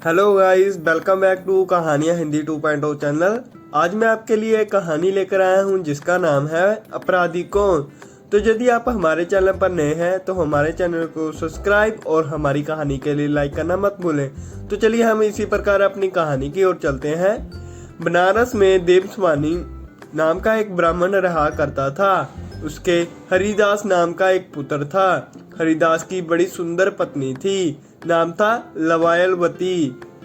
Hello guys, welcome back to कहानियाँ Hindi 2.0 channel. आज मैं आपके लिए एक कहानी लेकर आया हूँ जिसका नाम है अपराधी कौन। तो यदि आप हमारे चैनल पर नए हैं तो हमारे चैनल को सब्सक्राइब और हमारी कहानी के लिए लाइक करना मत भूलें। तो चलिए हम इसी प्रकार अपनी कहानी की ओर चलते हैं। बनारस में देवस्वामी नाम का एक ब्राह्मण रहा करता था। उसके हरिदास नाम का एक पुत्र था। हरिदास की बड़ी सुंदर पत्नी थी, नाम था लवायलवती।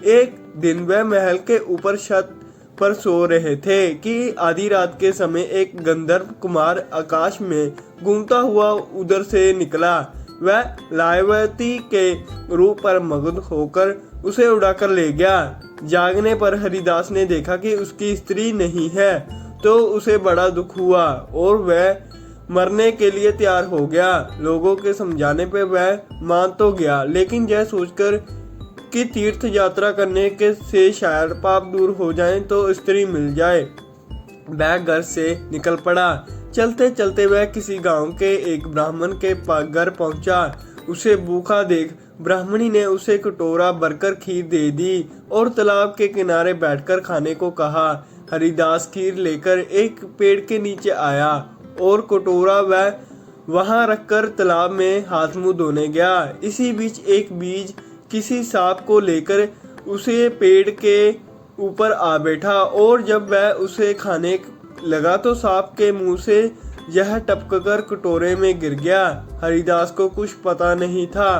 एक दिन वह महल के ऊपर छत पर सो रहे थे कि आधी रात के समय एक गंधर्व कुमार आकाश में घूमता हुआ उधर से निकला। वह लायवती के रूप पर मग्न होकर उसे उड़ाकर ले गया। जागने पर हरिदास ने देखा कि उसकी स्त्री नहीं है, तो उसे बड़ा दुख हुआ और वह मरने के लिए तैयार हो गया। लोगों के समझाने पर वह मान तो गया, लेकिन यह सोचकर कि तीर्थ यात्रा करने के से शायद पाप दूर हो जाएं तो स्त्री मिल जाए, वह घर से निकल पड़ा। चलते चलते वह किसी गांव के एक ब्राह्मण के घर पहुंचा। उसे भूखा देख ब्राह्मणी ने उसे कटोरा भरकर खीर दे दी और तालाब के किनारे बैठकर खाने को कहा। हरिदास खीर लेकर एक पेड़ के नीचे आया और कटोरा वह वहां रखकर तालाब में हाथ मुंह धोने गया। इसी बीच एक बीज किसी सांप को लेकर उसे पेड़ के ऊपर आ बैठा और जब वह उसे खाने लगा तो सांप के मुंह से यह टपककर कटोरे में गिर गया। हरिदास को कुछ पता नहीं था,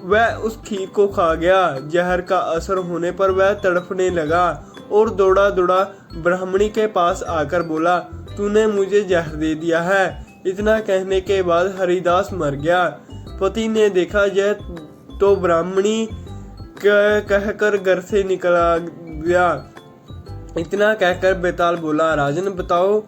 वह उस खीर को खा गया। जहर का असर होने पर वह तड़पने लगा और दौड़ा दौड़ा ब्राह्मणी के पास आकर बोला, तूने मुझे जहर दे दिया है। इतना कहने के बाद हरिदास मर गया। पति ने देखा यह तो ब्राह्मणी कहकर घर से निकला गया। इतना कहकर बेताल बोला, राजन बताओ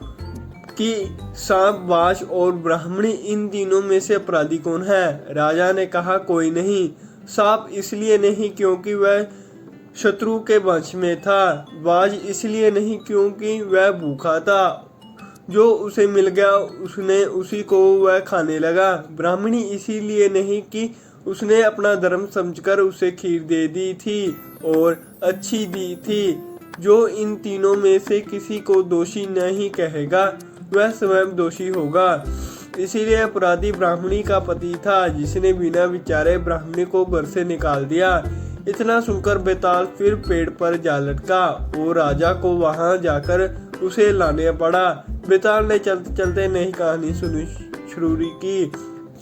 कि सांप, बाज और ब्राह्मणी इन तीनों में से अपराधी कौन है। राजा ने कहा, कोई नहीं। सांप इसलिए नहीं क्योंकि वह शत्रु के वंश में था। बाज इसलिए नहीं क्योंकि वह भूखा था, जो उसे मिल गया उसने उसी को वह खाने लगा। ब्राह्मणी इसीलिए नहीं कि उसने अपना धर्म समझकर उसे खीर दे दी थी और अच्छी दी थी। जो इन तीनों में से किसी को दोषी नहीं कहेगा वह स्वयं दोषी होगा। इसीलिए अपराधी ब्राह्मणी का पति था, जिसने बिना विचारे ब्राह्मणी को घर से निकाल दिया। इतना सुनकर बेताल फिर पेड़ पर जा लटका और राजा को वहां जाकर उसे लाने पड़ा। बेताल ने चलते चलते नई कहानी सुनी शुरू की।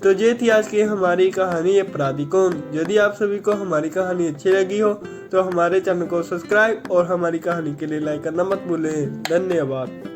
तो ये थी आज की हमारी कहानी अपराधी कौन। यदि आप सभी को हमारी कहानी अच्छी लगी हो तो हमारे चैनल को सब्सक्राइब और हमारी कहानी के लिए लाइक करना मत भूलें। धन्यवाद।